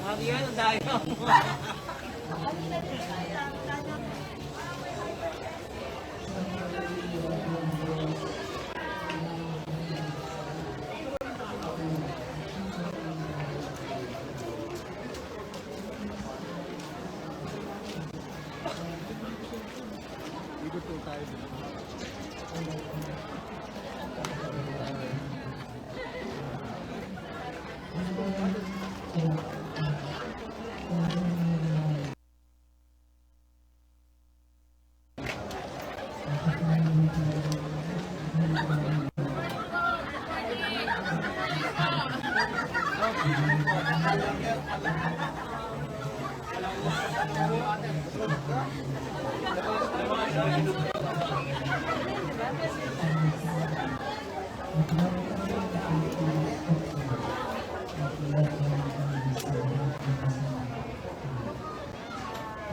Yan, ang dayo. Ikot po tayo.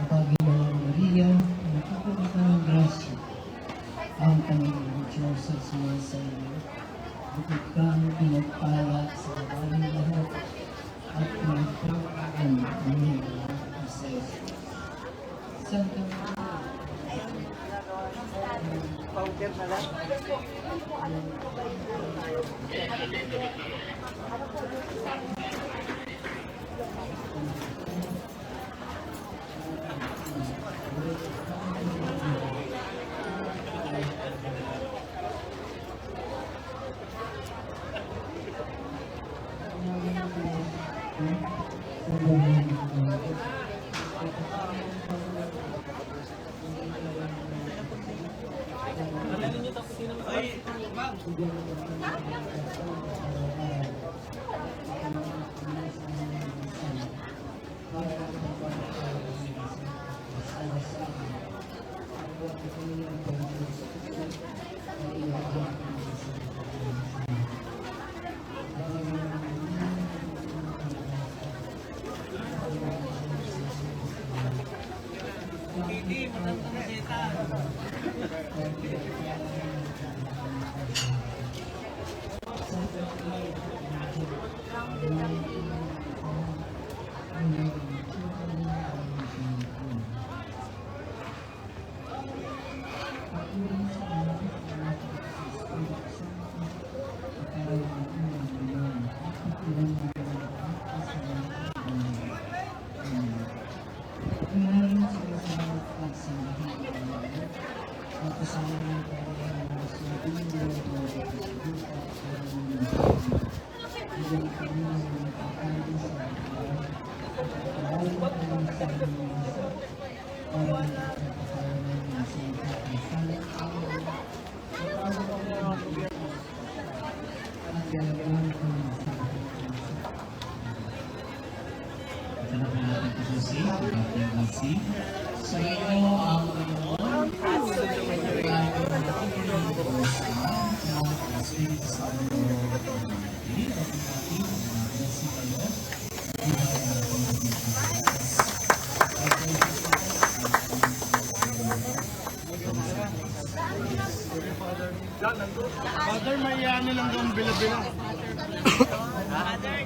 Panginoong Maria, napapagod ng grasya, ang Panginoong Diyos ay sa iyo. Bukod kang pinagpala sa babaeng lahat, at pinagpapaan ang iyong isa. Santa Maria, Powder na lang. Ay, ma'am. Hindi, matanda na seta. Sa iyo ang Panginoon, Father, may ano lang doon bila-bila. Father,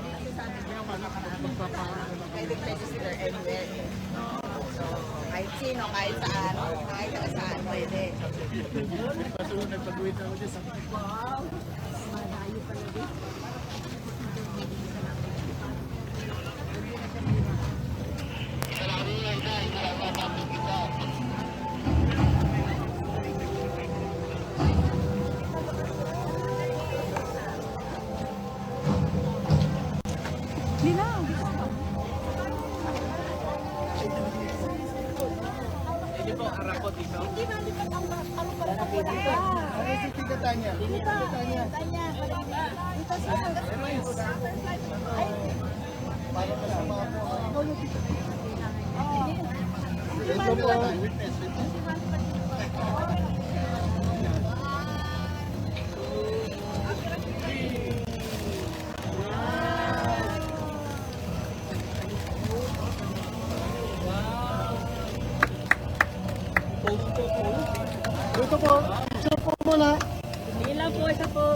Pwede register anywhere. So, kahit sino, kahit saan, pwede. Nagpatuwid ako dyan sa... hindi po, harapot dito. Hindi na, di ba ang para Ano si Tita Tanya? Tita Tanya. Dito siya. Para masama po. Ito po, witness. Ito po, picture po muna. Hindi po, isa po.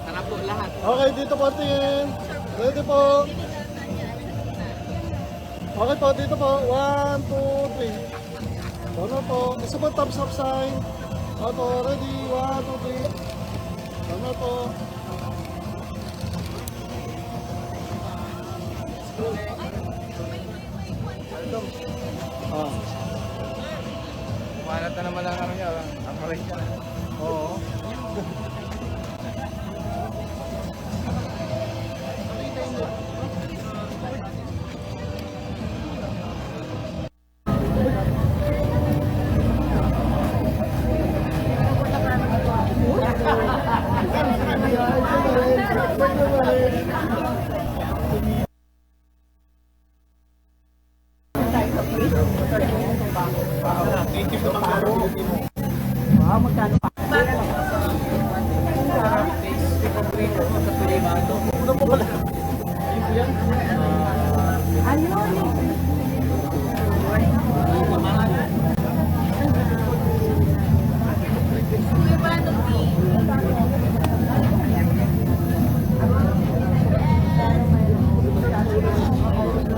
Harap po lahat. Okay, dito po tingin. Ready po. Okay po, dito po. 1, 2, 3. Ano po? Isa po thumbs up sign. Ano, ready? 1, 2, 3. Ano po? Ah. Kumalat na naman ang ano niya. Ang maray niya. Oo.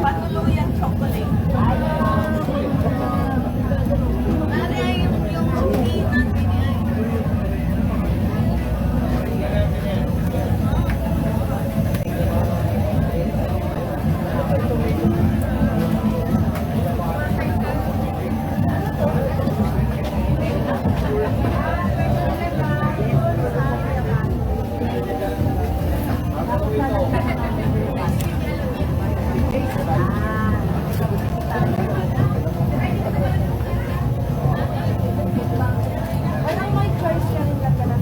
Patuluyang chocolate. Nanay, yung tea natin yan. Parang may choice ka rin lang pala.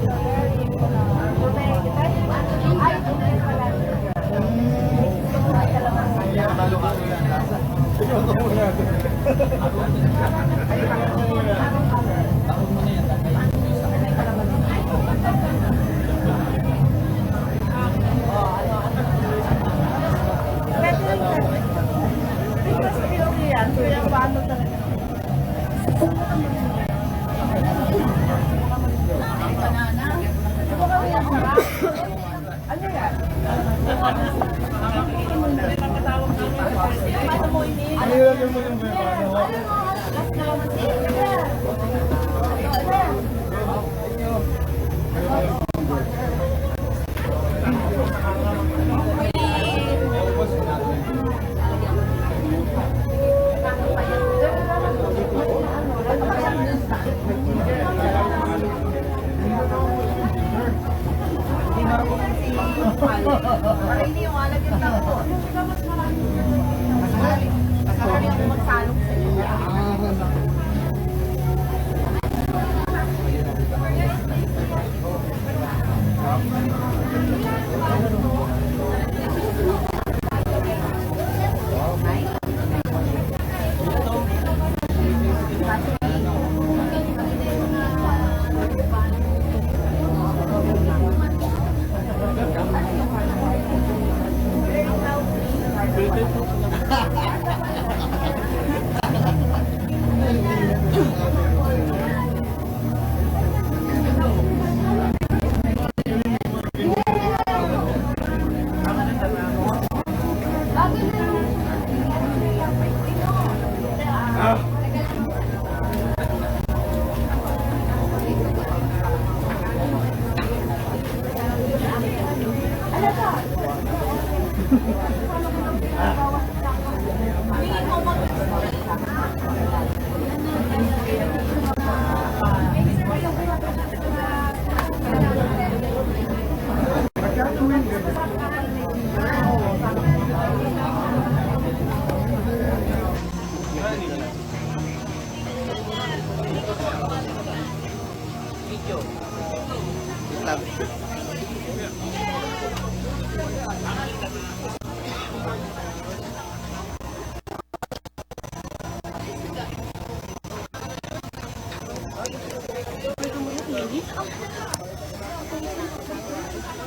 Para hindi yung alagyan lang po. Kasali ako magsalong sa iyo.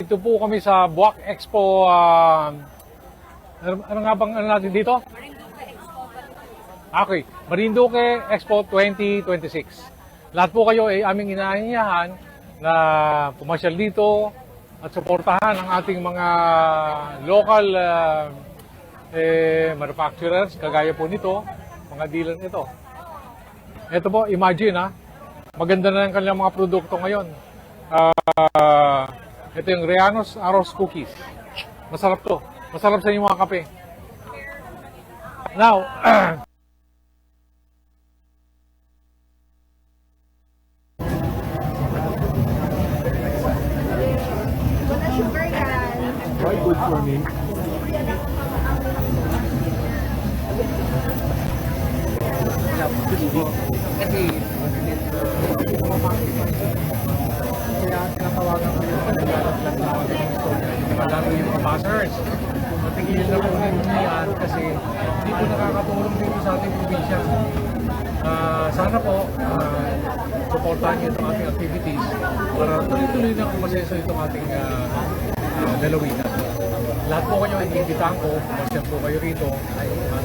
Dito po kami sa Buwak Expo. Ano nga bang ano natin dito? Okay, Marinduque Expo 2026. Lahat po kayo ay aming inaanyayahan na pumasyal dito at suportahan ang ating mga local manufacturers, kagaya po nito, mga dealer nito. Ito po, imagine ha, maganda na ang kanilang mga produkto ngayon. Ito yung Reanos Aros Cookies. Masarap to. Masarap sa inyong mga kape. Now, Wala sugar yan. Why good for me? Kasi, kaya tinatawagan ko yung lalo yung mga buzzers. Natigil na po yan kasi hindi po nakakatulong dito sa ating probinsya. Sana po, supportahan niyo itong ating activities para tuloy-tuloy na kumaseso itong ating lalawigan. Lahat po kayo iimbitahan ko, masyan po kayo rito at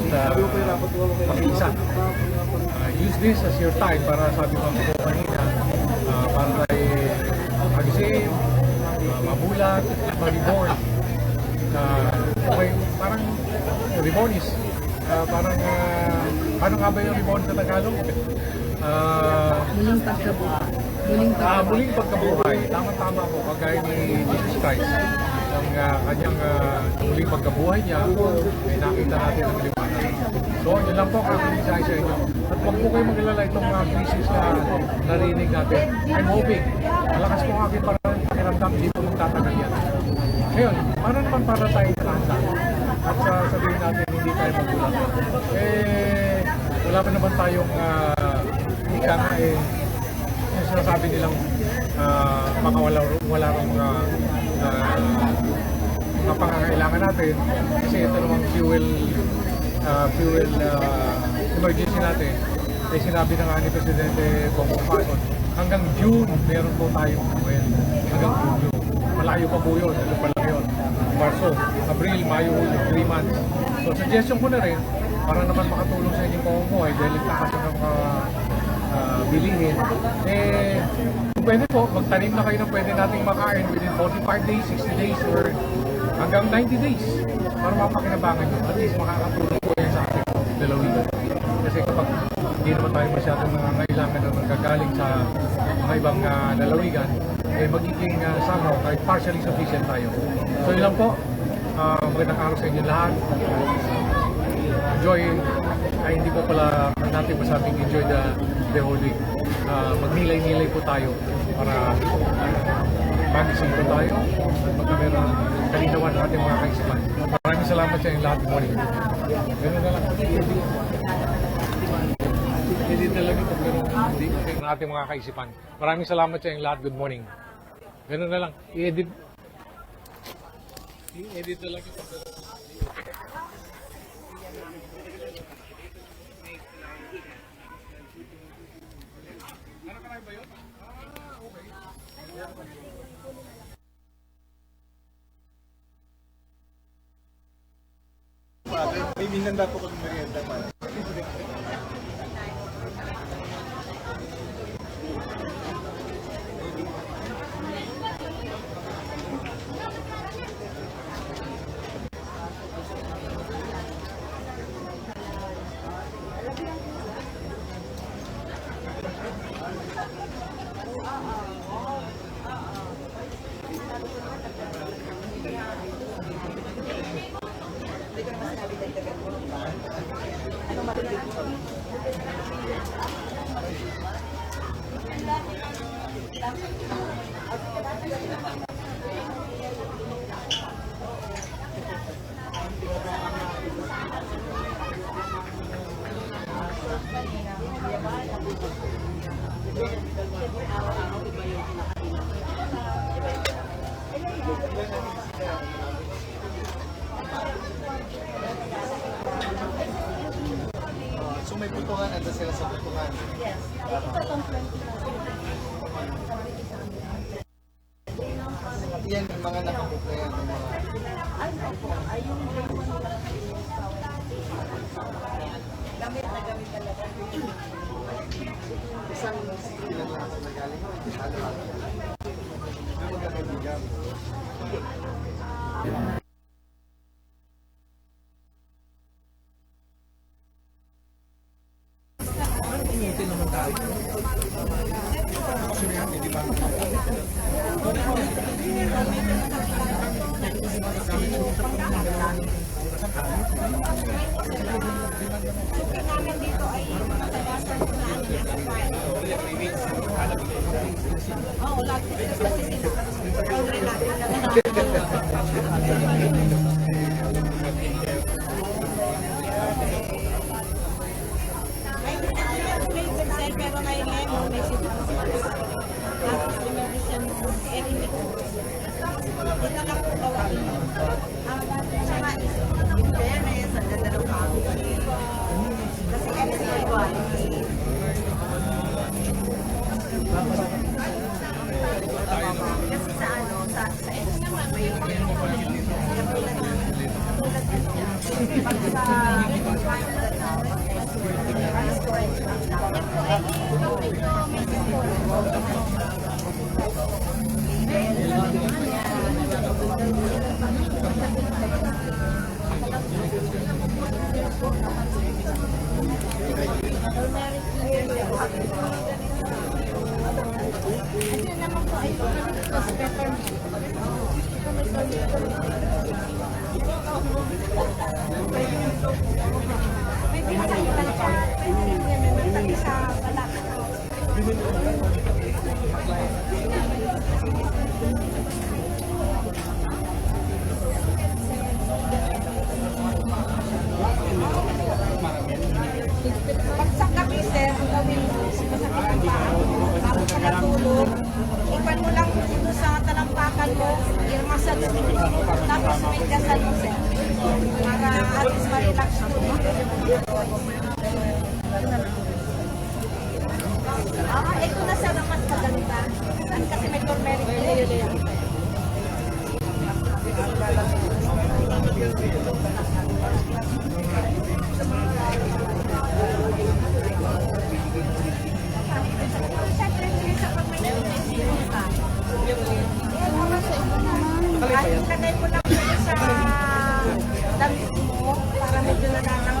mag-isa. Use this as your time para sabi ko po kanina, para tayo mag-save, mabulat, mag-reborn. Okay, parang reborn is parang ano nga ba yung reborn sa Tagalog? Muling pagkabuhay. Muling pagkabuhay. Tama-tama po, kagaya ni Jesus Christ. Ang kanyang muling pagkabuhay niya, ay nakita natin ang liwanag. So, yun lang po ang aking mensahe sa inyo. At huwag po kayo mag-alala itong mga crisis na narinig natin. I'm hoping, malakas po ang aking pakiramdam, hindi po magtatagal yan. Ngayon, para naman para tayo nakahanda. At sabihin natin, hindi tayo magulat. Wala pa naman tayong ika nga yung sinasabi nilang baka wala kang mga pangangailangan natin kasi ito namang fuel emergency natin ay sinabi na nga ni Presidente Bongbong Marcos hanggang June meron po tayong fuel hanggang June malayo pa po yun, ano pa lang yun Marso, Abril, Mayo, 3 months so suggestion ko na rin para naman makatulong sa inyong pamumuhay dahil nagtakas ng mga bilihin kung pwede po, magtanim na kayo ng pwede nating makain within 45 days, 60 days or hanggang 90 days para mapakinabangan nyo. At least makakatulong po yan sa ating lalawigan. Kasi kapag hindi naman tayo masyadong nangangailangan na nagkagaling sa mga ibang lalawigan, magiging somehow kahit partially sufficient tayo. So yun lang po. Magandang araw sa inyo lahat. Enjoy. Ay hindi po pala natin masabing enjoy the whole week. Magnilay-nilay po tayo para mag-isip po tayo at magkameron ng kalinawan ng ating mga kaisipan. Maraming salamat sa inyong lahat. Good morning. Ganun na lang. Hindi talaga pag ganun ng ating mga kaisipan. Maraming salamat sa inyong lahat. Good morning. Ganun na lang. I-edit talaga pag ganun. May minanda po kami merienda pa. So may putungan, ando sila sa putungan. Yes. Ito itong 20 Yan yung mga nakabook na yan. Yung mga... Ay, opo. Ay, yung day 1 lang. Gamit na gamit talaga. Isang city lang lang sa nagaling mo. Ano-ano. Ano magkakaibigan? Pero may lemon, may sibuyas. Tapos meron siyang erinit. Ito lang po gawain. Tsaka in fairness, ang ganda ng quality. Kasi excellent quality. Kasi sa ano, sa ito naman, may katulad may pinakailan siya. May matabi sa balat. Pag sa gabi, sir, ang gawin mo, masakit ang paa. Bago ka natulog, ipan mo lang dito sa talampakan mo, i-massage mo. Tapos may dasal mo, sir. Para at least ma-relax mo. Ito na sa mas maganda. Kasi may turmeric din. Kahit lagay mo lang dito sa damit mo para medyo nagkakang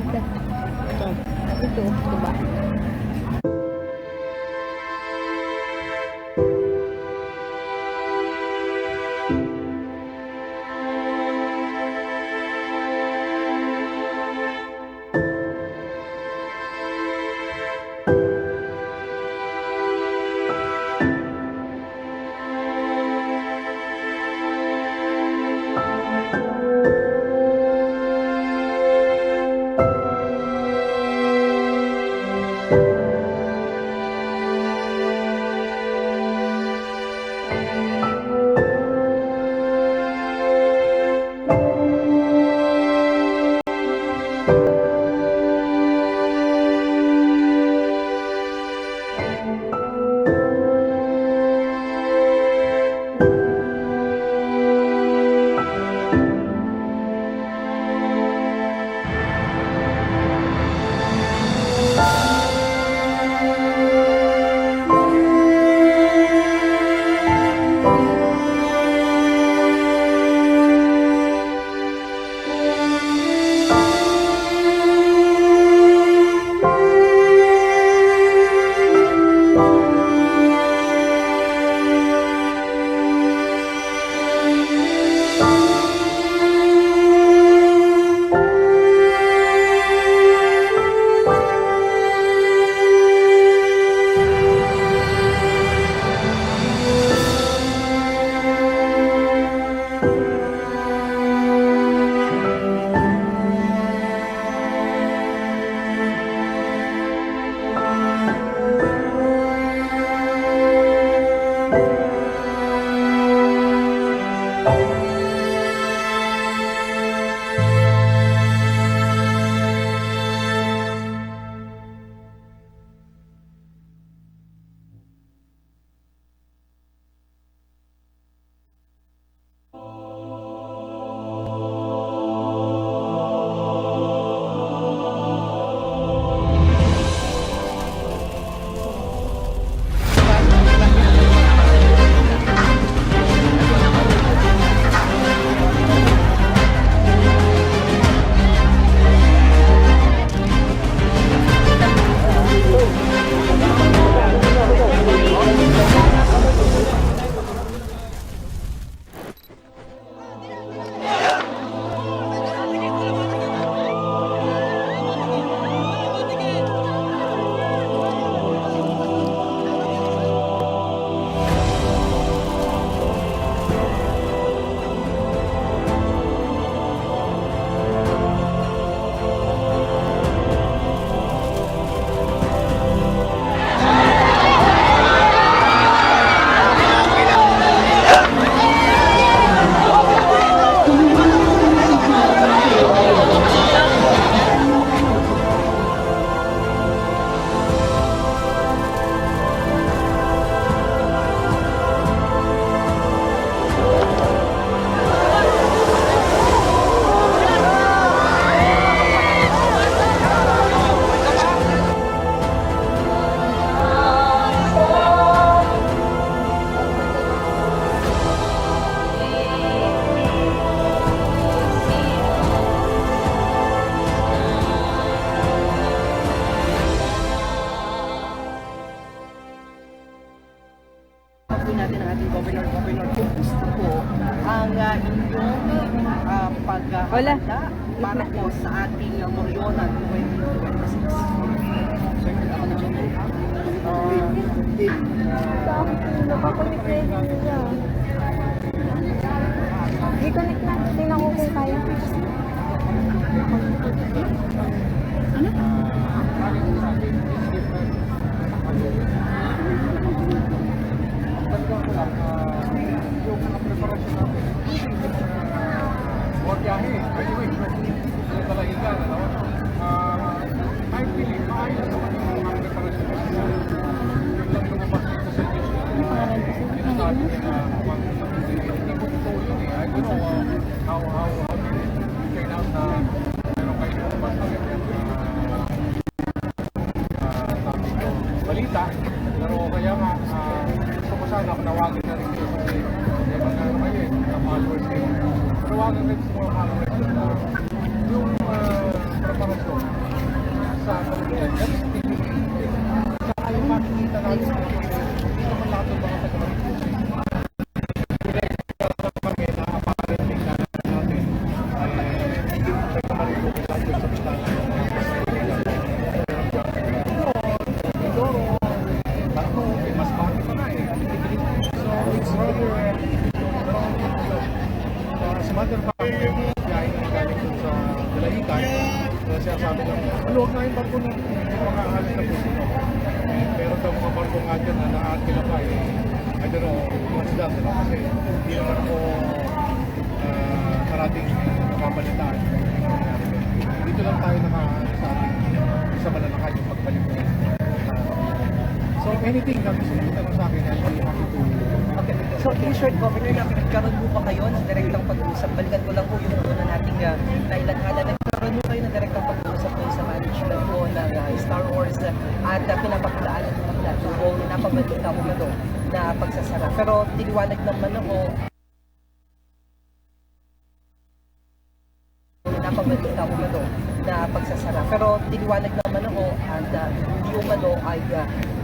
Ito, diba? po natin ang ating Governor kung gusto po ang inyong paghahanda para po sa ating Morionan 2026. I-connect na. Tingnan ko kung kaya. Yung mga preparasyon natin, huwag yahe. Anyway, yung talahigan, ano? I believe, maayos naman yung mga preparasyon natin. Yung lang lumabas dito sa news na sinasabi na hindi ko totoo yun eh. I don't know how it turned out na meron kayo lumabas na sabi ko, balita. Pero kaya nga, gusto ko sana tawagin na rin kayo kasi mga ano kayo eh, mga followers kayo. Tawagan rin sa mga followers na sa kalukuyan. Yan is saka yung makikita natin sa kalukuyan, hindi naman lahat ng mga taga-Marikina. Kami na apparently na natin ay taga-Marikina lahat yung sa Bistana. Mindoro, Tarno, mas bakit pa nga eh. So it's rather as a matter of fact, galing na galing dun sa Dalahican, siya sabi lang, maluwag na yung barko na mga alis na puso ko. Pero daw mga barko nga dyan na nakakila pa eh, I don't know, what's that, kasi hindi naman ako karating nakabalitaan. Dito lang tayo sa ating sa malalakan yung pagbalik ko. So anything na gusto mo tanong sa akin, I'll be happy to. Okay. So, in short, Governor, nagkaroon mo pa kayo ng direktang pag-uusap. Balikan ko lang po yung una nating nailathala. Nagkaroon mo kayo ng direktang pag-uusap po sa management po ng Star Wars at pinapakulaan ng mga kung napabalita mo ba doon na pagsasara. Pero tiniwanag naman ako napabalita mo ba doon na pagsasara. Pero tiniwanag naman ako at hindi umano ay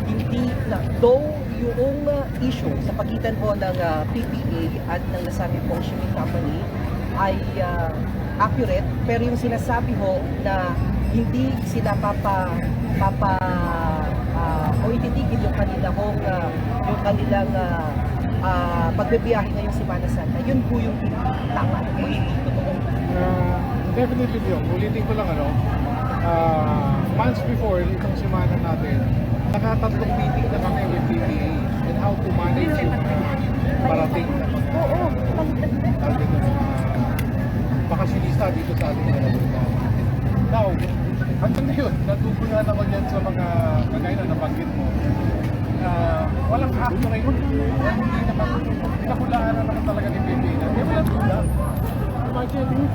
hindi na, though yung issue sa pagitan po ng PPA at ng nasabi pong shipping company ay accurate, pero yung sinasabi ho na hindi sila o ititigil yung kanilang pagbibiyahe ngayong Semana Santa, yun po yung tama o hindi totoo. Definitely yun. Ulitin ko lang months before itong semana natin, nakatatlong meeting na kami with PPA and how to manage yung parating na bakasyonista dito sa ating Dalahican. Now, hanggang ngayon, natutunan naman yan sa mga kagaya na nabanggit mo. Walang accurate, hindi naman, pinakulaan na naman talaga ni PPA na. Kaya walang tula. Imagine,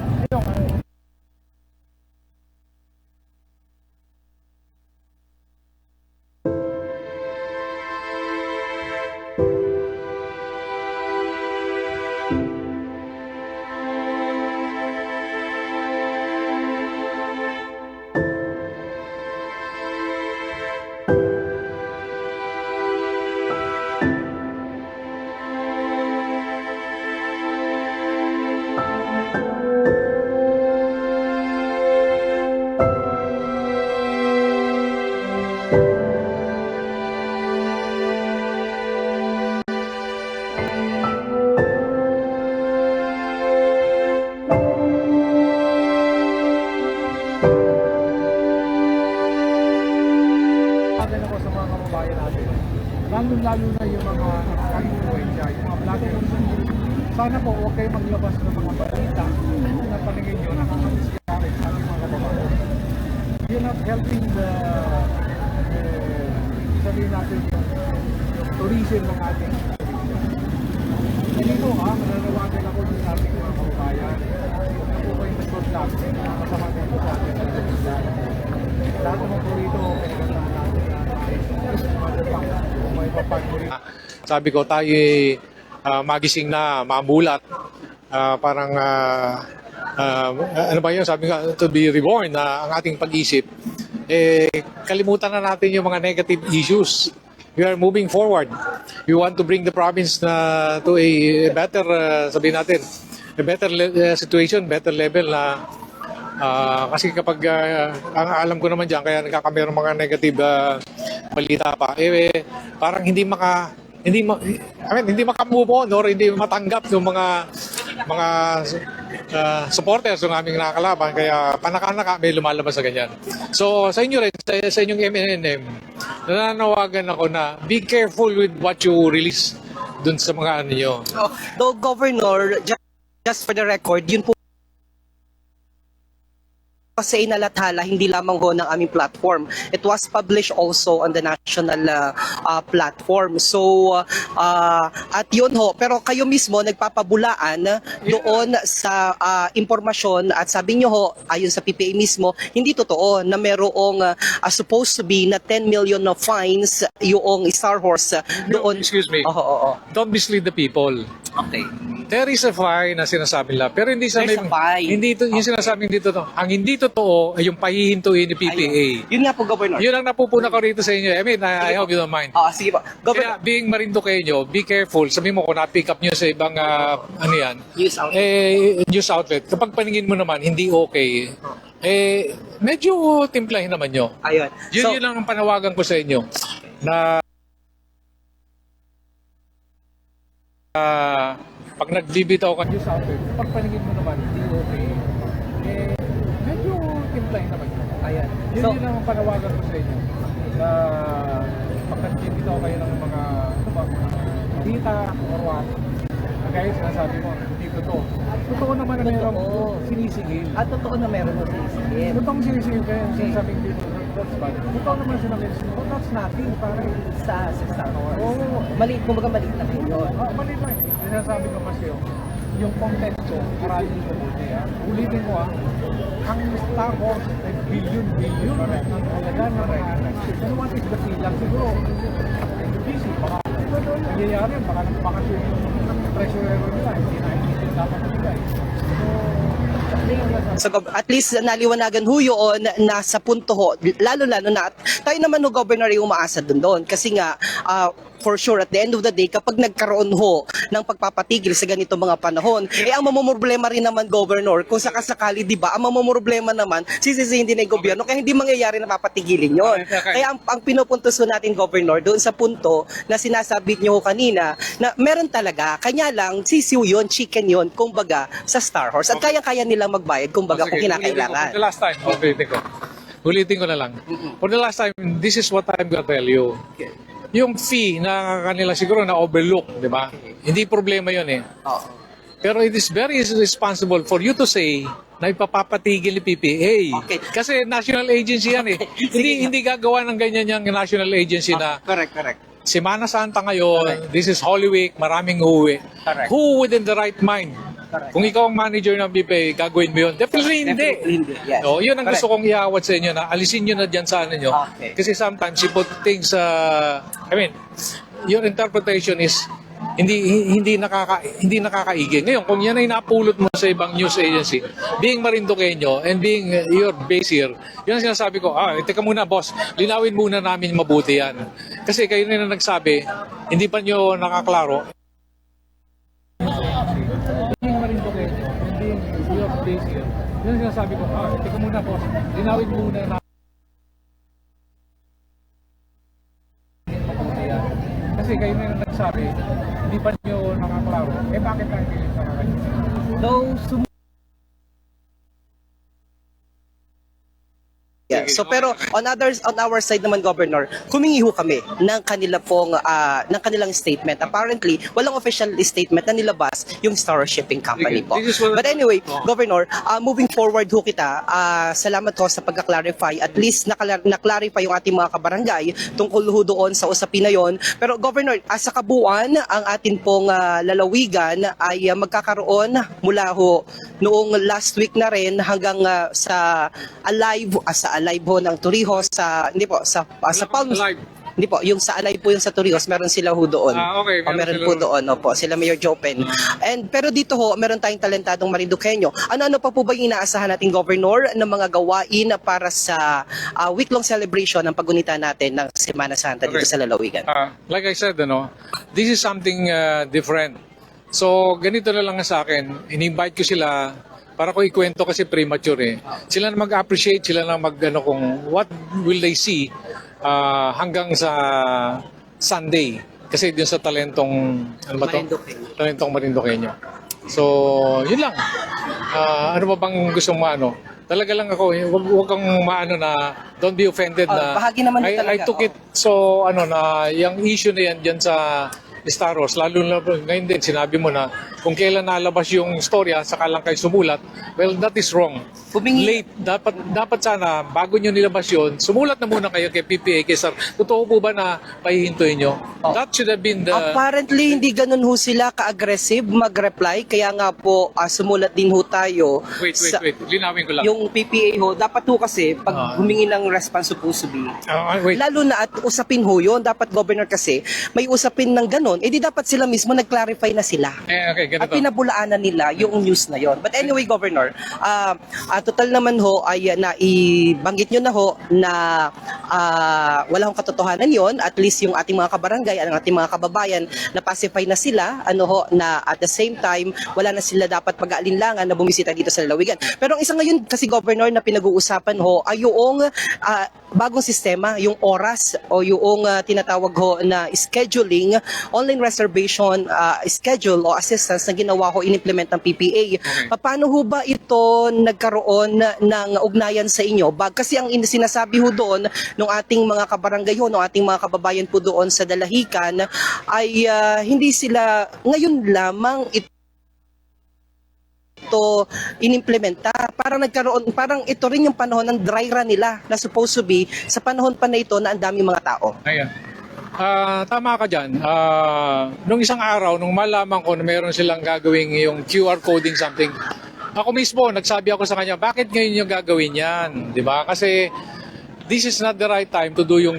lalo na yung mga influensya, yung mga vloggers. Sana po huwag kayo maglabas ng mga balita na paningin nyo nakakamiskari sa ating mga kababayan. You're not helping sabihin natin yung tourism ng ating dito mananawagan ako sa ating mga kababayan. Huwag na po kayo nag-vlog, masama dito sa ating lahat naman po rito, pinagandaan natin na sabi ko tayo magising na, mamulat, parang ano ba yun, sabi nga to be reborn ang ating pag-isip. Kalimutan na natin yung mga negative issues. We are moving forward. We want to bring the province to a better, sabihin natin, a better situation, better level na kasi kapag ang alam ko naman diyan kaya nagkakameron mga negative balita pa parang hindi makamove on or hindi matanggap ng mga supporters ng aming nakakalaban kaya panaka-naka may lumalabas sa ganyan. So sa inyo rin, sa inyong MNNM, nananawagan ako na be careful with what you release dun sa mga ano nyo. Though Governor, just for the record, yun po kasi inalathala hindi lamang ho ng aming platform. It was published also on the national platform. So, at yun ho, pero kayo mismo nagpapabulaan doon sa impormasyon at sabi nyo ho, ayon sa PPA mismo, hindi totoo na merong supposed to be na 10 million na fines yung Star Horse doon. Excuse me. Oo. Don't mislead the people. Okay. There is a fine na sinasabi nila, pero hindi sa There's a fine. hindi ito yung sinasabing dito to. Ang hindi totoo ay yung pahihintuin ni PPA. Yun nga po, Governor. Yun ang napupuna ko rito sa inyo. I mean, I hope you don't mind. Sige po. Governor, Kaya being Marinduqueño, be careful. Sabi mo kung na-pick up nyo sa ibang ano yan, News outlet. news outlet. Kapag paningin mo naman, hindi okay. Medyo timplahin naman nyo. ayun. Yun lang ang panawagan ko sa inyo. Na pag nagbibitaw ka news outlet, kapag paningin mo naman, hindi okay. Medyo timplahin naman nyo. Ayun. Yun lang ang panawagan ko sa inyo. Na pag nagbibitaw kayo ng mga dita or what, kaya sinasabi mo, hindi totoo. Totoo naman na meron sinisigil. At totoo na meron mo sinisingil. Totoong sinisigil kaya sinasabi dito, that's bad. Totoo naman sinabi, oh, that's nothing, parang Sa Star Wars. Oo. Maliit, kumbaga maliit lang yun. mali lang. Sinasabi ko kasi yung content ko, maraming mabuti. Ulitin ko ang Star Wars ay billion ang halaga ng mga ano what is the fee lang siguro. Busy, baka nangyayari, baka yung treasurer nila, hindi dapat nila. So, at least naliwanagan ho yun na sa punto ho, lalo-lalo na, at tayo naman ho, Governor, yung umaasa doon. Kasi nga, for sure, at the end of the day, kapag nagkaroon ho ng pagpapatigil sa ganito mga panahon, ang mamumroblema rin naman, Governor, kung sakasakali, di ba, ang mamumroblema naman, sisisihin din ng gobyerno, kaya hindi mangyayari na papatigilin yun. Okay. Kaya ang pinupuntos ho natin, Governor, doon sa punto na sinasabi niyo ho kanina, na meron talaga, kanya lang, sisiw yun, chicken yun, kumbaga, sa Star Horse. At kaya-kaya nilang magbayad, kumbaga, kung kinakailangan. For the last time, ulitin ko na lang. For the last time, this is what I'm gonna tell you. Yung fee na kanila siguro na overlook, di ba? Hindi problema yun eh. Pero it is very responsible for you to say na ipapapatigil ni PPA. Okay. Kasi national agency yan eh. hindi gagawa ng ganyan yung national agency na Correct. Semana Santa ngayon, this is Holy Week, maraming uuwi. Correct. Who within the right mind? Correct. Kung ikaw ang manager ng PPA, gagawin mo yun? Definitely hindi. Hindi, yes. No, yun ang Correct. gusto kong iawat sa inyo na alisin nyo na dyan sa ano nyo. Okay. Kasi sometimes you put things, I mean, your interpretation is hindi nakakaigin. Ngayon, kung yan ay napulot mo sa ibang news agency, being Marinduqueño and being your base here, yun ang sinasabi ko, teka muna boss, linawin muna namin mabuti yan. Kasi kayo na nagsabi, hindi pa nyo nakaklaro. Being Marinduqueño and being your base here, yun ang sinasabi ko, teka muna boss, linawin muna namin. Kasi kayo na nagsabi, hindi pa nyo nakaklaro, bakit tayo kayo nakakalimutan? Though, yeah. So pero on our side naman, Governor, humingi ho kami ng kanilang statement. Apparently, walang official statement na nilabas yung Star Shipping Company po. This is what- But anyway, Governor, moving forward ho kita, salamat ho sa pagka-clarify. At least na-clarify yung ating mga kabarangay tungkol ho doon sa usapin na yon. Pero Governor, sa kabuuan, ang atin pong lalawigan ay magkakaroon mula ho noong last week na rin hanggang sa alive ho ng Torrijos sa Palms. Alive. Hindi po, yung sa Alive po yung sa Torrijos, meron sila ho doon. Okay, Meron sila po doon. doon, opo, sila Mayor Jopen. Pero dito ho, meron tayong talentadong Marinduqueño. Ano pa po ba yung inaasahan nating Governor ng mga gawain para sa week-long celebration ng paggunita natin ng Semana Santa dito sa lalawigan? Like I said, this is something different. So, ganito na lang sa akin. In-invite ko sila para ko ikwento kasi premature eh. Sila na mag-appreciate, sila na kung what will they see hanggang sa Sunday. Kasi dun sa talentong, talentong Marinduqueño. So, yun lang. Ano ba bang gusto mo Talaga lang ako, huwag kang na, don't be offended na. Bahagi naman I talaga. took it so, na yung issue na yan dyan sa Star Wars, lalo na ngayon din, sinabi mo na kung kailan nalabas yung storya, saka lang kayo sumulat, well, that is wrong. Late. Dapat sana, bago nyo nilabas yun, sumulat na muna kayo kay PPA, kay Sir. Totoo po ba na pahihintuin nyo? That should have been the... Apparently, hindi ganun ho sila ka-aggressive mag-reply. Kaya nga po, sumulat din ho tayo. Wait. Linawin ko lang. Yung PPA ho, dapat ho kasi, pag humingi ng response supposedly, Wait. lalo na at usapin ho yun, dapat Governor kasi, may usapin ng ganun, edi dapat sila mismo nag-clarify na sila. Okay, ganito. at pinabulaanan nila yung news na yon. But anyway, Governor, total naman ho ay naibanggit nyo na ho na wala hong katotohanan yon. At least yung ating mga kabarangay, ang ating mga kababayan, na pacify na sila, na at the same time, wala na sila dapat pag-aalinlangan na bumisita dito sa lalawigan. Pero ang isa ngayon kasi, Governor, na pinag-uusapan ho ay yung bagong sistema, yung oras o yung tinatawag ho na scheduling, online reservation schedule o assistance na ginawa ho, in-implement ng PPA. Paano ho ba ito nagkaroon ng ugnayan sa inyo? Kasi ang sinasabi ho doon ng ating mga kabarangay ho, ng ating mga kababayan po doon sa Dalahican ay hindi sila ngayon lamang ito inimplementa. Parang ito rin yung panahon ng dry run nila na supposed to be sa panahon pa na ito na ang daming mga tao. Ayan. Tama ka dyan. Nung isang araw, nung malaman ko na meron silang gagawing yung QR coding something, ako mismo, nagsabi ako sa kanya, bakit ngayon yung gagawin yan? Diba? Kasi this is not the right time to do yung,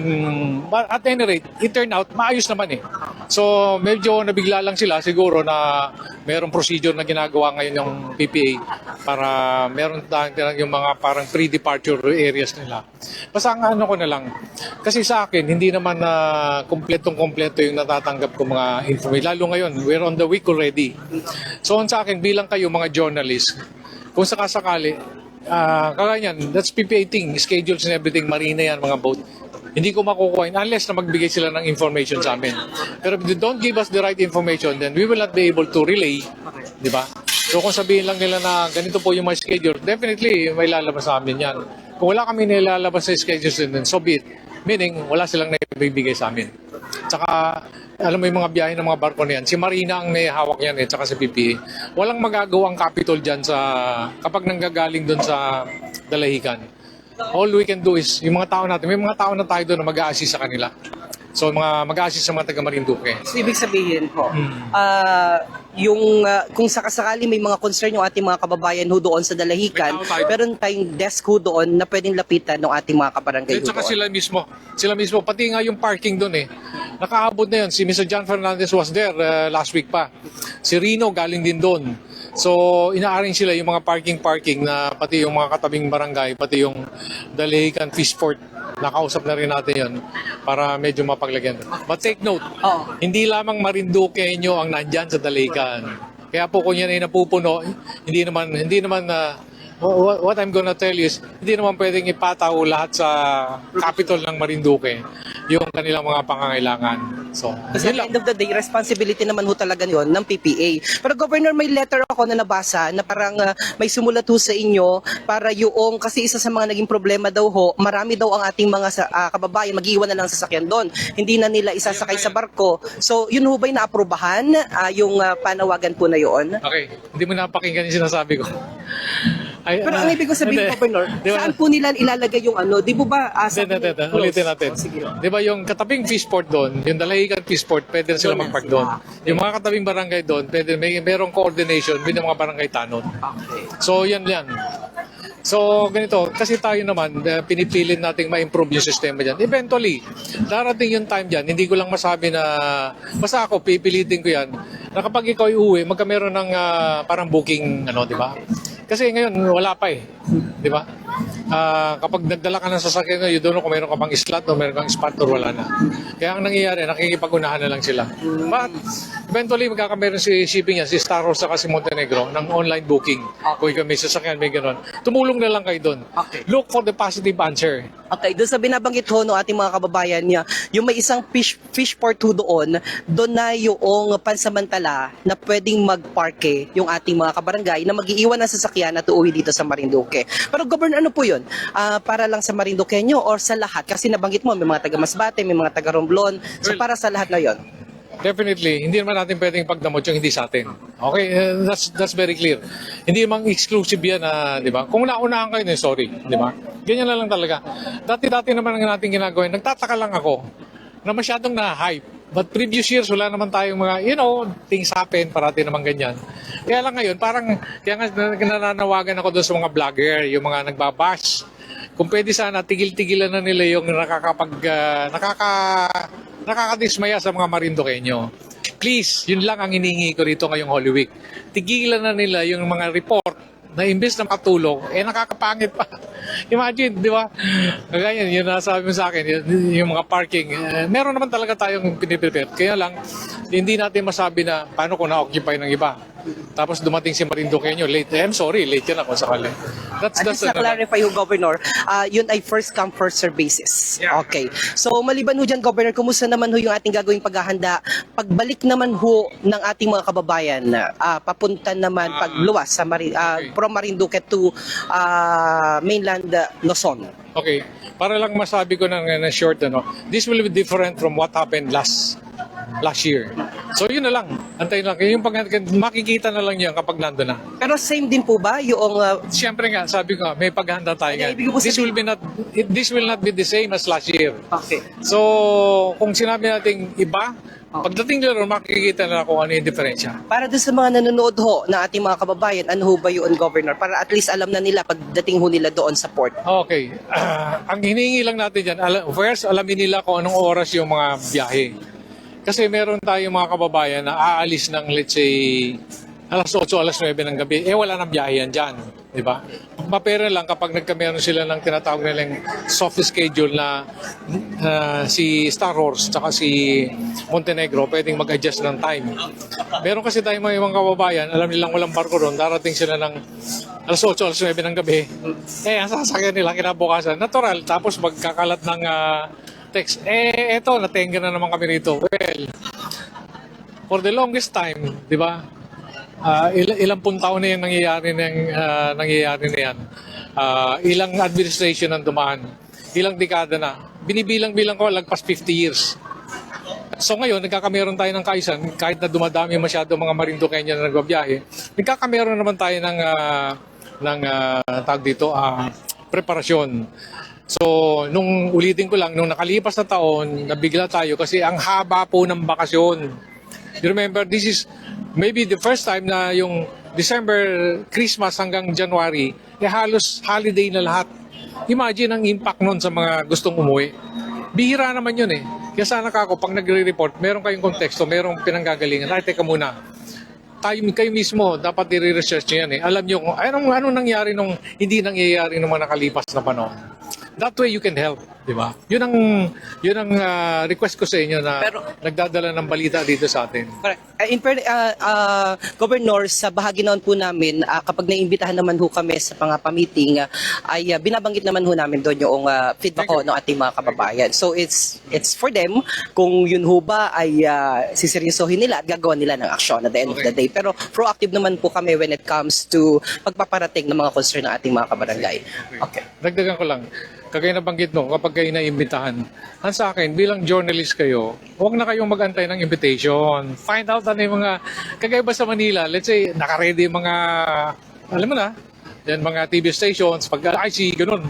at any rate, it turned out, maayos naman eh. So, medyo nabigla lang sila siguro na merong procedure na ginagawa ngayon yung PPA para meron tayong yung mga parang pre-departure areas nila. Basta ang ano ko na lang, kasi sa akin, hindi naman na kompletong-kompleto yung natatanggap ko mga information. Lalo ngayon, we're on the week already. So, sa akin, bilang kayo mga journalists, kung sakasakali, kagaya yan, that's PPA thing, schedules and everything, marina yan, mga boat. Hindi ko makukuha unless na magbigay sila ng information sa amin. Pero if they don't give us the right information, then we will not be able to relay, di ba? So kung sabihin lang nila na ganito po yung my schedule, definitely may lalabas sa amin yan. Kung wala kami nilalabas sa schedules, then so be it. Meaning, wala silang naibibigay sa amin. Tsaka, alam mo yung mga biyahe ng mga barko na yan, si Marina ang may hawak yan tsaka si PPA. Walang magagawang capital dyan kapag nanggagaling doon sa Dalahican. All we can do is, yung mga tao natin, may mga tao na tayo doon na mag-a-assist sa kanila. So, mag-a-assist sa mga taga Marinduque. So, ibig sabihin ho, kung sakasakali may mga concern yung ating mga kababayan ho doon sa Dalahican, May tao tayo. meron tayong desk ho doon na pwedeng lapitan ng ating mga kabarangay ho At saka doon. sila mismo, pati nga yung parking doon nakaabot na yun. Si Mr. John Fernandez was there last week pa. Si Rino galing din doon. So, ina-arrange sila yung mga parking na pati yung mga katabing barangay, pati yung Dalahican Fishport. Nakausap na rin natin yun para medyo mapaglagyan. But take note, hindi lamang Marinduque nyo ang nandyan sa Dalahican. Kaya po kung yan ay napupuno, hindi naman what I'm gonna tell you is, hindi naman pwedeng ipataw lahat sa capital ng Marinduque yung kanilang mga pangangailangan. So, Kasi at yun the lang. end of the day, responsibility naman ho talaga yun ng PPA. Pero Governor, may letter ako na nabasa na parang may sumulat ho sa inyo para yung, kasi isa sa mga naging problema daw ho, marami daw ang ating mga kababayan, mag-iwan na lang sasakyan doon. Hindi na nila isasakay sa barko. So, yun ho ba'y naaprubahan yung panawagan po na yun? Okay, hindi mo napakinggan yung sinasabi ko. Pero ang ibig ko sabihin, Governor, saan po nila ilalagay yung di mo ba? Ulitin natin. Sige. Di ba yung katabing fishport doon, yung Dalahican fishport, pwede na sila mag-park doon. Yung mga katabing barangay doon, merong coordination with mga barangay tanod. Okay. So, yan. So, ganito, kasi tayo naman, pinipilit nating ma-improve yung sistema dyan. Eventually, darating yung time dyan, hindi ko lang masabi na, basta ako, pipilitin ko yan, na kapag ikaw uuwi, magkameron ng parang booking, di ba? Kasi ngayon, wala pa di ba? Kapag nagdala ka ng sasakyan, you don't know kung meron ka pang slot o meron kang spot or wala na. Kaya ang nangyayari, nakikipag-unahan na lang sila. But eventually, magkakameron si shipping yan, si Star Rosa kasi Montenegro, ng online booking. Kung ikaw may sasakyan, may gano'n. Tumulong na lang kayo doon. Okay. Look for the positive answer. Okay, doon sa binabanggit ho ng ating mga kababayan niya, yung may isang fish port ho doon na yung pansamantala na pwedeng magparke yung ating mga kabarangay na mag-iiwan ng sasakyan at uuwi dito sa Marinduque. Pero Governor, ano po yun? Para lang sa Marinduqueño or sa lahat? Kasi nabanggit mo, may mga taga Masbate, may mga taga Romblon. So para sa lahat na yon. Definitely, hindi naman natin pwedeng pagdamot yung hindi sa atin. Okay, that's very clear. Hindi naman exclusive yan di ba? Kung naunahan kayo, sorry, di ba? Ganyan na lang talaga. Dati naman ang natin ginagawa, nagtataka lang ako na masyadong na-hype. But previous years, wala naman tayong mga, things happen, parati naman ganyan. Kaya lang ngayon, kaya nga nananawagan ako doon sa mga vlogger, yung mga nagbabash. Kung pwede sana, tigil-tigilan na nila yung nakakadismaya sa mga Marinduqueño. please, yun lang ang hinihingi ko rito ngayong Holy Week. Tigilan na nila yung mga report na imbes na makatulong, nakakapangit pa. Imagine, di ba? Ganyan, yun nasabi mo sa akin, yung mga parking. Meron naman talaga tayong piniprepare. Kaya lang, hindi natin masabi na paano kung na-occupy ng iba. Tapos dumating si Marinduque nyo, late. I'm sorry, late yan ako sakali. At least na-clarify yung Governor, yun ay first come, first serve basis. Yeah. Okay. So maliban ho dyan, Governor, kumusta naman ho yung ating gagawing paghahanda? Pagbalik naman ho ng ating mga kababayan, papunta naman pagluwas sa from Marinduque to mainland Luzon. Okay, para lang masabi ko ng short, this will be different from what happened last year. So yun na lang, antayin lang. Yung makikita na lang yan kapag nando na. Pero same din po ba yung Siyempre nga, sabi ko, may paghahanda tayo nga. ibig ko sabihin- This will not be the same as last year. Okay. So, kung sinabi natin iba, pagdating nila ron, makikita na kung ano yung diferensya. Para doon sa mga nanonood ho na ating mga kababayan, ano ho ba yun, Governor? Para at least alam na nila pagdating ho nila doon sa port. Okay. Ang hinihingi lang natin dyan, first, alamin nila kung anong oras yung mga biyahe. Kasi meron tayong mga kababayan na aalis ng, let's say, alas 8, alas 9 ng gabi, wala nang biyahe yan dyan. Di ba? Mapera lang kapag nagkameron sila ng tinatawag nilang soft schedule na si Star Horse tsaka si Montenegro pwedeng mag-adjust ng time. Meron kasi tayong mga ibang kababayan, alam nilang walang barko doon, darating sila ng alas 8, alas 9 ng gabi. Ang sasakyan nila kinabukasan, natural. Tapos magkakalat ng text, eto, natenga na naman kami rito. Well, for the longest time, di ba, ilang pung taon na yung nangyayari na yan. Ilang administration ang dumaan, ilang dekada na. Binibilang-bilang ko, lagpas 50 years. So ngayon, nagkakameron tayo ng kaisan, kahit na dumadami masyado mga Marinduqueños na nagbabiyahe, nagkakameron naman tayo ng tawag dito, preparasyon. So, nung ulitin ko lang, nung nakalipas na taon, nabigla tayo kasi ang haba po ng bakasyon. You remember, this is maybe the first time na yung December, Christmas hanggang January, halos holiday na lahat. Imagine ang impact nun sa mga gustong umuwi. Bihira naman yun eh. Kaya sana kako, pag nagre-report, meron kayong konteksto, merong pinanggagalingan. Ay, teka muna. Kayo mismo, dapat i-research nyo yan eh. Alam nyo kung anong nangyari nung hindi nangyayari nung mga nakalipas na panahon. That way you can help, di ba? Yun ang request ko sa inyo na nagdadala ng balita dito sa atin. Governor, sa bahagi naman po namin, kapag naimbitahan naman ho kami sa pang-meeting, ay binabanggit naman ho namin doon yung feedback ho ng ating mga kababayan. So it's for them kung yun ho ba ay siseryosohin nila at gagawa nila ng aksyon at the end of the day. Pero proactive naman po kami when it comes to pagpaparating ng mga concern ng ating mga kabarangay. Okay. Dagdagan ko lang. Kagaya na banggit mo, kapag kayo naimbitahan, ang sa akin, bilang journalist kayo, huwag na kayong mag-antay ng invitation. Find out ano yung mga, kagaya ba sa Manila, let's say, nakaready mga, alam mo na, yan mga TV stations, pag IC, ganun.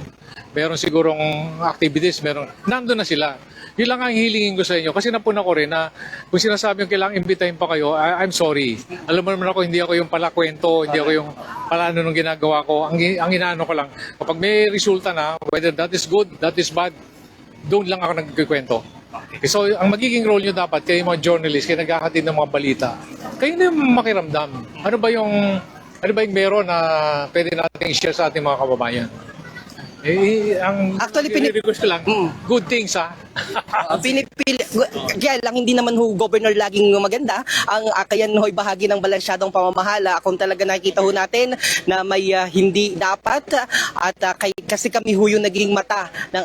Meron sigurong activities, nandun na sila. Yun lang ang hilingin ko sa inyo. Kasi napuna ko rin na kung sinasabi yung kailangang imbitahin pa kayo, I'm sorry. Alam mo naman ako, hindi ako yung palakwento, hindi ako yung palano nung ginagawa ko. Ang inaano ko lang, kapag may resulta na, whether that is good, that is bad, doon lang ako nagkikwento. So, ang magiging role nyo dapat, kayo mga journalist, kayo naghahatid ng mga balita, kayo na yung makiramdam. Ano ba yung meron na pwede natin i-share sa ating mga kababayan? Actually, request ko lang, good things Pinipili, kaya lang hindi naman ho governor laging maganda. Ang kayan ho'y bahagi ng balansyadong pamamahala. Kung talaga nakikita ho natin na may hindi dapat at kasi kami ho yung naging mata ng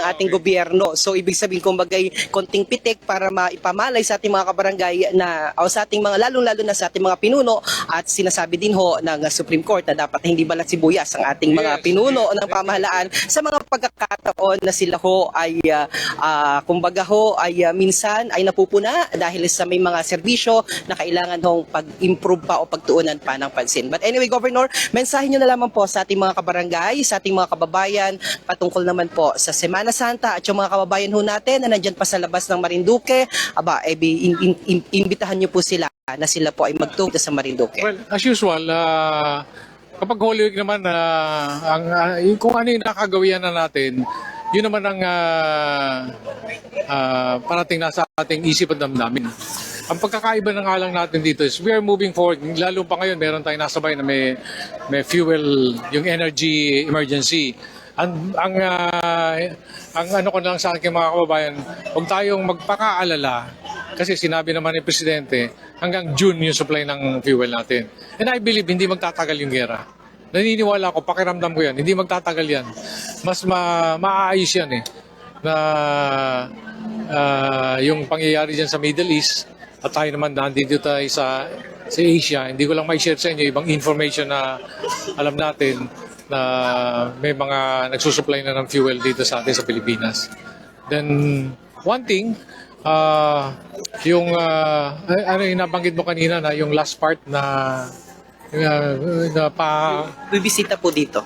ating gobyerno. So ibig sabihin kumbagay konting pitik para maipamalay sa ating mga kabarangay na o sa ating mga lalong-lalo na sa ating mga pinuno at sinasabi din ho ng Supreme Court na dapat hindi balat sibuyas ang ating mga pinuno ng pamahalaan sa mga pagkakataon na sila ho ay kumbaga ho ay minsan ay napupuna dahil sa may mga serbisyo na kailangan hong pag-improve pa o pagtuunan pa ng pansin. But anyway, Governor, mensahe nyo na lamang po sa ating mga kabarangay, sa ating mga kababayan patungkol naman po sa Semana Santa at yung mga kababayan ho natin na nandyan pa sa labas ng Marinduque, imbitahan nyo po sila na sila po ay magtungo sa Marinduque. Well, as usual, kapag Holy Week naman, kung ano yung nakagawian na natin, yun naman ang parating nasa ating isip at damdamin. Ang pagkakaiba na nga lang natin dito is we are moving forward. Lalo pa ngayon, meron tayong nasabay na may fuel, yung energy emergency. Ang ano ko na lang sa aking mga kababayan, huwag tayong magpakaalala kasi sinabi naman ni Presidente, hanggang June yung supply ng fuel natin. And I believe hindi magtatagal yung gera. Naniniwala ko, pakiramdam ko yan, hindi magtatagal yan. Mas maayos yan eh. Na yung pangyayari dyan sa Middle East, at tayo naman nandito tayo sa Asia, hindi ko lang may share sa inyo ibang information na alam natin na may mga nagsusupply na ng fuel dito sa atin sa Pilipinas. Then, one thing, yung ano yung nabanggit mo kanina na yung last part na Bibisita po dito.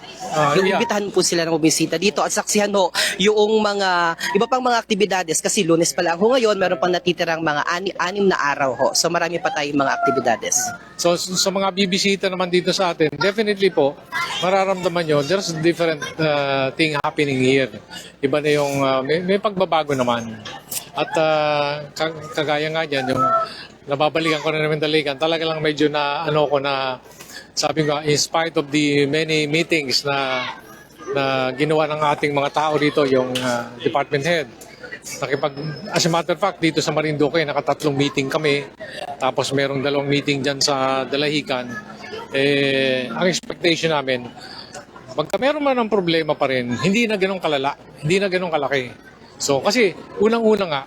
Yeah. Imbitahan po sila na bumisita dito at saksihan ho yung mga iba pang mga aktibidades kasi Lunes pa lang ho ngayon, meron pang natitirang mga anim na araw ho. So marami pa tayong mga aktibidades. So sa mga bibisita naman dito sa atin, definitely po, mararamdaman nyo, there's different thing happening here. Iba na yung, may pagbabago naman. At kagaya nga dyan, yung nababalikan ko na naman daligan, talaga lang medyo na ano ko na sabi ko, in spite of the many meetings na ginawa ng ating mga tao dito, yung department head, as a matter of fact, dito sa Marinduque, nakatatlong meeting kami, tapos merong 2 meeting dyan sa Dalahican. Ang expectation namin, pagka meron man ng problema pa rin, hindi na ganun kalala, hindi na ganun kalaki. So, kasi unang-una nga,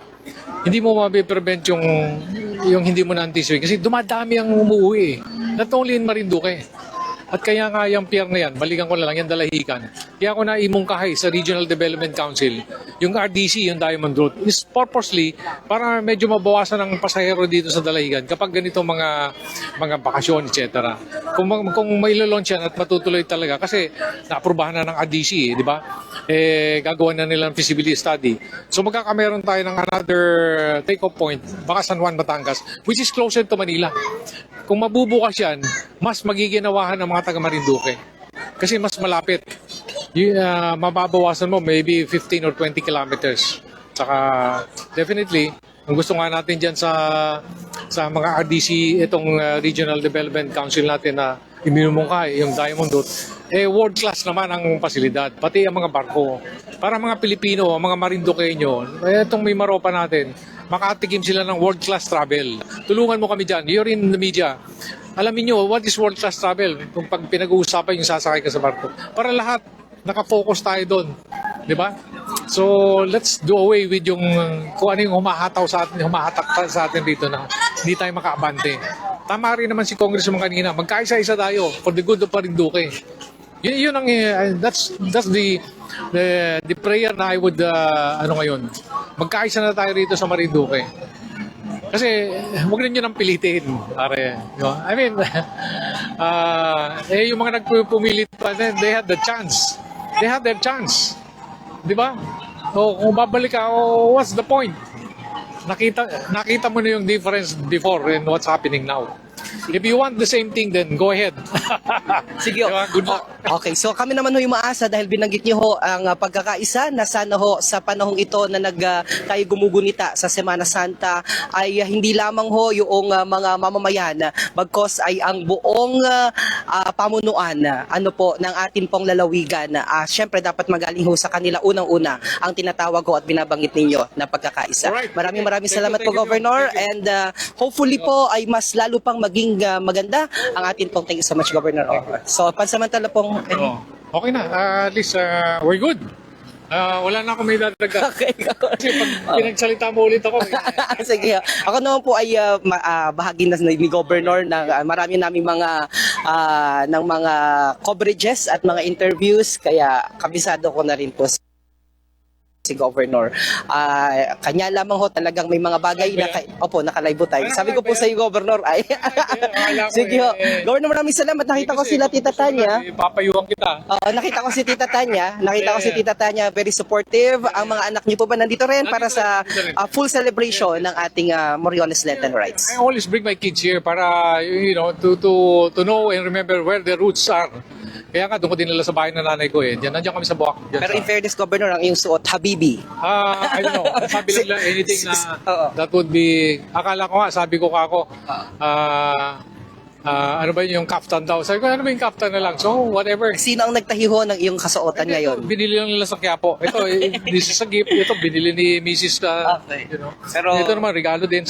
hindi mo mabiprevent yung hindi mo na-anticipate kasi dumadami ang umuwi. Not only in Marinduque. At kaya nga yung pier na yan, balikan ko na lang, yung Dalahican. Kaya ako na imungkahay sa Regional Development Council, yung RDC, yung Diamond Route, is purposely para medyo mabawasan ang pasahero dito sa Dalahican kapag ganito mga bakasyon, etc. Kung may launch yan at matutuloy talaga, kasi naaprubahan na ng RDC, di ba? Gagawa na nilang feasibility study. So magkakameron tayo ng another take-off point, baka San Juan, Batangas, which is closer to Manila. Kung mabubukas yan, mas magiginawahan ng mga taga Marinduque. Kasi mas malapit. Mababawasan mo maybe 15 or 20 kilometers. Saka definitely, kung gusto nga natin dyan sa mga RDC, itong Regional Development Council natin na iminumungkay, yung Diamond Route, world class naman ang pasilidad, pati ang mga barko. Para mga Pilipino, mga Marinduqueño, itong may maropa natin, makatikim sila ng world class travel. Tulungan mo kami dyan, you're in the media. Alamin nyo, what is world class travel? Kung pag pinag-uusapan yung sasakay ka sa barko. Para lahat, nakafocus tayo doon. Di ba? So, let's do away with yung kung ano yung humahatak sa atin dito na hindi tayo makaabante. Tama rin naman si Congressman kanina, magkaisa-isa tayo for the good of Marinduque. Yun ang that's the prayer na I would ngayon. Magkaisa na tayo rito sa Marinduque. Kasi huwag rin yun ang pilitin, pare. I mean, yung mga nagpumilit pa, they had the chance. They had their chance. Di ba? So, kung babalik ka, what's the point? Nakita mo na yung difference before and what's happening now. If you want the same thing, then go ahead. Sige ho. Good luck. Okay, so kami naman ho yung maasa dahil binanggit niyo ho ang pagkakaisa na sana ho sa panahong ito na tayo gumugunita sa Semana Santa ay hindi lamang ho yung mga mamamayan bagkos ay ang buong pamunuan ano po ng atin pong lalawigan. Syempre dapat magaling ho sa kanila unang-una ang tinatawag ho at binabanggit ninyo na pagkakaisa. Alright. Maraming Thank salamat you, po, Governor, thank you. and hopefully po ay mas lalo pang maging maganda ang atin pong thank you so much, Governor. So pansamantala pong Okay na. At least we're good. Wala na akong may dadagdag. okay. Kasi pag pinagsalita mo ulit ako. Sige. Ako naman po ay bahagi na ni Governor ng marami naming mga coverages at mga interviews kaya kabisado ko na rin po si Governor. Kanya lamang ho talagang may mga bagay na nakalive tayo. Sabi ko po sa iyo, Governor, ay sige ho. Governor, maraming salamat. Nakita ko sila Tita Tanya. Papayuhan kita. Nakita ko si Tita Tanya, very supportive. Ang mga anak niyo po ba nandito rin para sa full celebration ng ating Moriones Lenten Rights? I always bring my kids here para to know and remember where their roots are. Kaya nga doon ko dinala sa bahay ng nanay ko eh. Nandiyan kami sa Buwak. Pero in fairness, Governor, ang iyong suot, Habibi maybe. I don't know. Sabi lang anything Oo. that would be, akala ko nga, sabi ko kako, ano ba yung kaftan daw? Sabi ko, ano ba yung kaftan na lang? So, whatever. Sino ang nagtahiho ng iyong kasuotan ngayon? Binili lang nila sa Quiapo. Ito, this is a gift. Ito, binili ni Mrs. Okay. You know. Pero- ito naman, regalo din.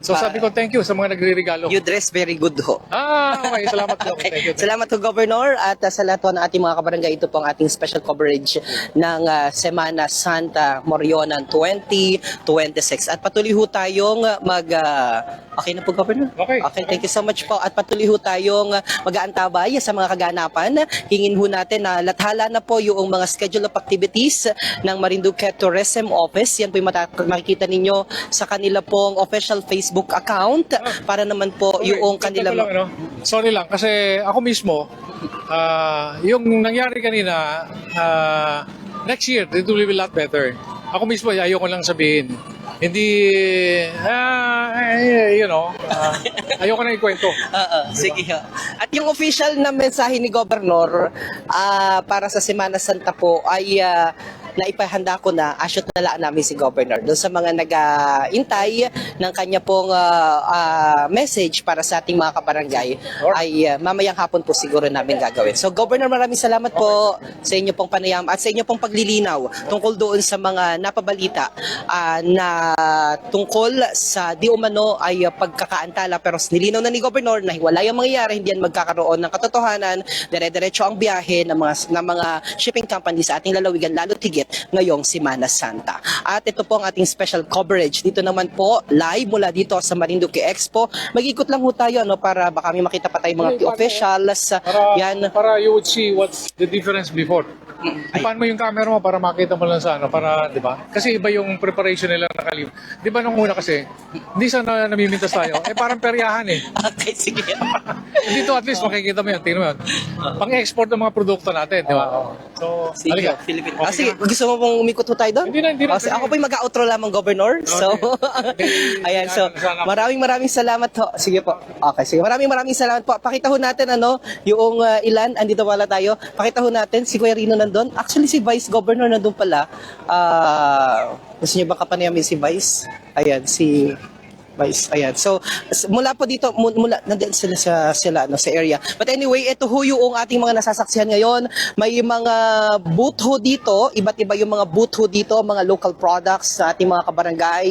So sabi ko, thank you sa mga nagre-regalo. You dress very good ho. Okay. Salamat po. Thank you. Salamat po, Governor. At sa lahat po ng ating mga kabarangay, ito po ang ating special coverage ng Semana Santa Morionan 2026. At patuloy ho tayong okay na po, Governor? Okay. Thank you so much po. At patuloy ho tayong mag-aantabay sa mga kaganapan. Hingin ho natin na lathala na po yung mga schedule of activities ng Marinduque Tourism Office. Yan po yung makikita ninyo sa kanila pong official Facebook account para naman po Okay, yung dagdag kanila... ko lang, ano? Sorry lang, kasi ako mismo, yung nangyari kanina, next year, it will be a lot better. Ako mismo, ayoko lang sabihin. Hindi, ayoko na ikwento. Sige. At yung official na mensahe ni Governor para sa Semana Santa po ay naipahanda ko na, asyout na lang namin si Governor doon sa mga nag-intay ng kanya pong message para sa ating mga kabarangay ay mamayang hapon po siguro namin gagawin. So Governor, maraming salamat po sa inyo pong panayam at sa inyo pong paglilinaw tungkol doon sa mga napabalita na tungkol sa di umano ay pagkakaantala, pero nilinaw na ni Governor na wala yung mangyayari, hindi yan magkakaroon ng katotohanan, dire-diretso ang biyahe ng mga shipping company sa ating lalawigan, lalo tigit ngayong Semana Santa. At ito po ang ating special coverage. Dito naman po, live mula dito sa Marinduque Expo. Mag-ikot lang ho tayo para baka may makita pa tayong mga officials. Yan. Para you would see what's the difference before. Paano mo yung camera mo para makita mo lang sa para, di ba? Kasi iba yung preparation nila nakalim. Di ba nung una kasi, hindi sana namimintas tayo. Parang peryahan eh. Okay, sige. Dito at least makikita mo yun. Tingnan mo yun. Pang-export ng mga produkto natin, di ba? So, Sige, halika. Philippine. Okay Sige, na. gusto mo pong umikot ho tayo doon? Hindi na. Kasi ako po'y mag-outro lamang, Governor. So, ayan. So, maraming salamat ho. Sige po. Okay, sige. Maraming salamat po. Pakita ho natin, yung ilan. Andito pala tayo. Pakita ho natin. Si Kuya Rino nandun. Actually, si Vice Governor nandun pala. Gusto niyo ba kapanayamin si Vice? Ayan, si Vice. Ayan. So, mula po dito, nandiyan sila sa area. But anyway, ito ho yung ating mga nasasaksihan ngayon. May mga booth ho dito, iba't iba yung mga booth ho dito, mga local products sa ating mga kabarangay.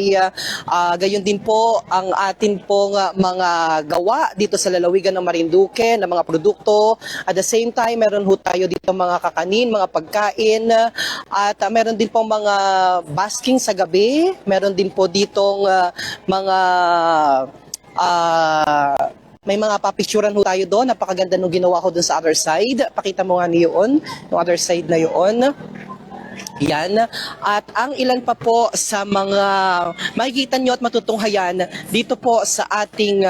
Gayon din po ang atin pong mga gawa dito sa lalawigan ng Marinduque, ng mga produkto. At the same time, meron ho tayo dito mga kakanin, mga pagkain. At meron din po mga basking sa gabi. Meron din po ditong mga may mga papicturan ho tayo doon. Napakaganda nung ginawa ko doon sa other side. Pakita mo nga niyon, yung other side na yun. Yan. At ang ilan pa po sa mga makikita nyo at matutunghayan dito po sa ating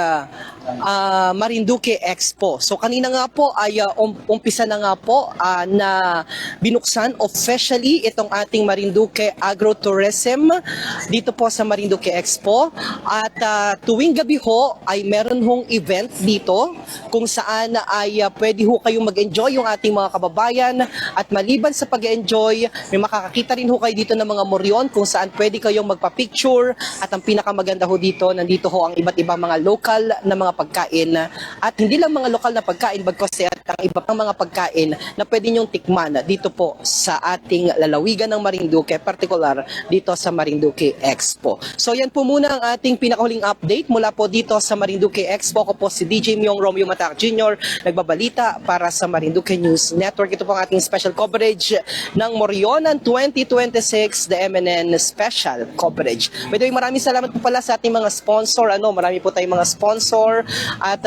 Marinduque Expo. So kanina nga po ay umpisa na nga po na binuksan officially itong ating Marinduque Agrotourism dito po sa Marinduque Expo. At tuwing gabi ho ay meron hong event dito kung saan ay pwede ho kayong mag-enjoy yung ating mga kababayan, at maliban sa pag-enjoy, may makakakita rin ho kayo dito ng mga moryon kung saan pwede kayong magpa-picture. At ang pinakamaganda ho dito, nandito ho ang iba't ibang mga local na mga pagkain, at hindi lang mga lokal na pagkain bagkus at ang iba pang mga pagkain na pwede nyong tikman dito po sa ating lalawigan ng Marinduque, particular dito sa Marinduque Expo. So yan po muna ang ating pinakahuling update mula po dito sa Marinduque Expo. Ako po si DJ Myong Romeo Matac Jr. nagbabalita para sa Marinduque News Network. Ito po ang ating special coverage ng Morionan 2026, the MNN special coverage. By the way, maraming salamat po pala sa ating mga sponsor. Marami po tayong mga sponsor. At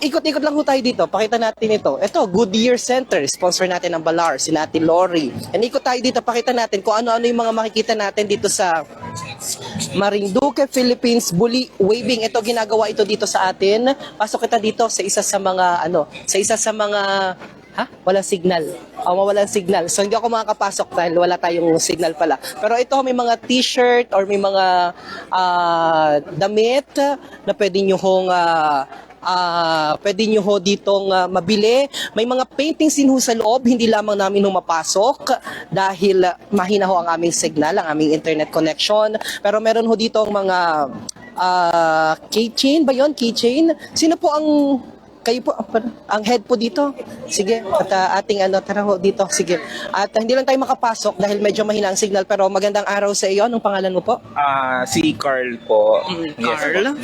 ikot-ikot lang po tayo dito. Pakita natin ito. Ito, Goodyear Center. Sponsor natin ang Balar, si Nati Lori. And ikot tayo dito. Pakita natin kung ano-ano yung mga makikita natin dito sa Marinduque, Philippines, Bully Waving. Ito, ginagawa ito dito sa atin. Pasok kita dito sa isa sa mga, walang signal. Mawalang signal. So, hindi ako makakapasok dahil wala tayong signal pala. Pero ito, may mga t-shirt or may mga damit na pwede nyo hong pwede nyo ho ditong mabili. May mga paintings din ho sa loob, hindi lamang namin ho mapasok dahil mahina ho ang aming signal, ang aming internet connection. Pero meron ho dito mga keychain ba yun? Keychain? Sino po ang kayo po ang head po dito? Sige, at ating tara ho dito. Sige. At hindi lang tayo makapasok dahil medyo mahina ang signal, pero magandang araw sa iyo. Anong pangalan mo po? Si Carl po. Carl?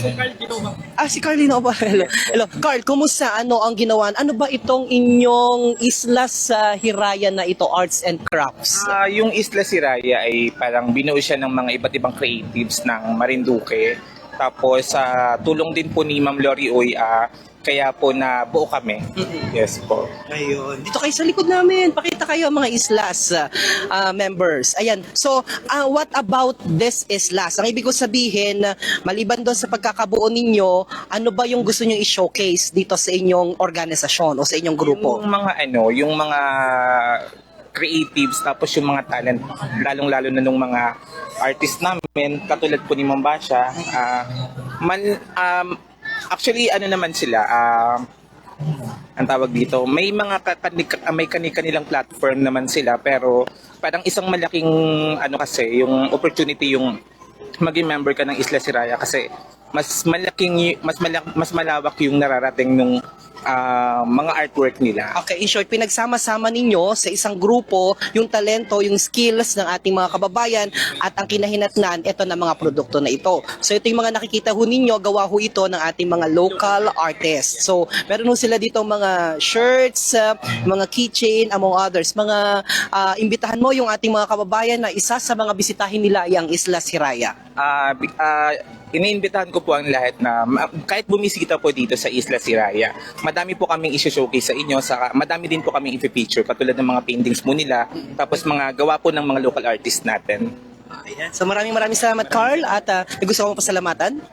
Si Carl Linoba. Hello. Hello. Carl, kumusta? Ano ang ginawa? Ano ba itong inyong Isla sa Hiraya na ito, Arts and Crafts? Yung Isla Siraya ay parang binuo siya ng mga iba't ibang creatives ng Marinduque. Tapos tulong din po ni Ma'am Lori Uy, kaya po na buo kami. Yes po. Ayun. Dito kayo sa likod namin. Pakita kayo mga Islas members. Ayan. So, what about this Islas? Ang ibig ko sabihin, maliban doon sa pagkakabuo ninyo, ano ba yung gusto nyo i-showcase dito sa inyong organisasyon o sa inyong grupo? Yung mga creatives, tapos yung mga talent, lalong-lalo na nung mga artist namin, katulad po ni Ma'am Basha, actually, naman sila, ang tawag dito, may mga may kanilang platform naman sila, pero parang isang malaking kasi yung opportunity yung maging member ka ng Isla Siraya kasi mas malawak yung nararating nung mga artwork nila. Okay, in short, pinagsama-sama ninyo sa isang grupo yung talento, yung skills ng ating mga kababayan at ang kinahinatnan, ito na mga produkto na ito. So ito yung mga nakikita ho ninyo, gawa ho ito ng ating mga local artists. So meron ho sila dito mga shirts, mga keychain, among others. Mga imbitahan mo yung ating mga kababayan na isa sa mga bisitahin nila ay ang Isla Siraya. Iniimbitahan ko po ang lahat na kahit bumisita po dito sa Isla Siraya, madami po kaming i-showcase sa inyo, madami din po kaming i-feature katulad ng mga paintings mo nila, tapos mga gawa po ng mga local artists natin. So maraming salamat Carl at gusto ko mo pasalamatan?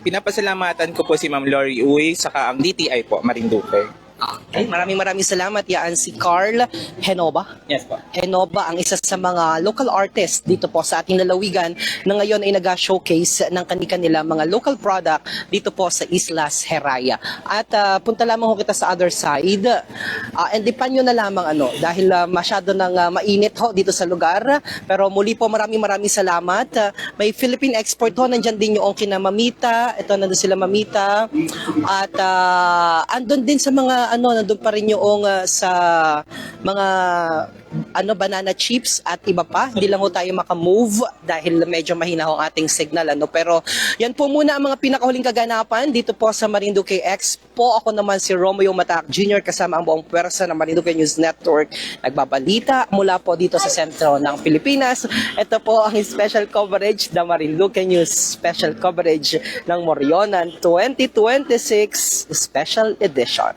Pinapasalamatan ko po si Ma'am Lori Uy saka ang DTI po, Marinduque. Okay, maraming salamat. Yan si Carl Henoba. Yes po. Henoba ang isa sa mga local artist dito po sa ating lalawigan na ngayon ay nag-showcase ng kanilang mga local product dito po sa Islas Heraya. At punta lamang ho kita sa other side. And dipan nyo na lamang dahil masyado nang mainit ho dito sa lugar. Pero muli po maraming salamat. May Philippine export ho, nandyan din yung kina Mamita. Ito nandun sila Mamita. At andun din sa mga nandun pa rin yung sa mga banana chips at iba pa. Hindi lang ho tayo makamove dahil medyo mahina ho ang ating signal. Pero yan po muna ang mga pinakahuling kaganapan dito po sa Marinduque Expo. Ako naman si Romeo Matac Jr. kasama ang buong pwersa ng Marinduque News Network. Nagbabalita mula po dito sa sentro ng Pilipinas. Ito po ang special coverage ng Marinduque News. Special coverage ng Morionan 2026 Special Edition.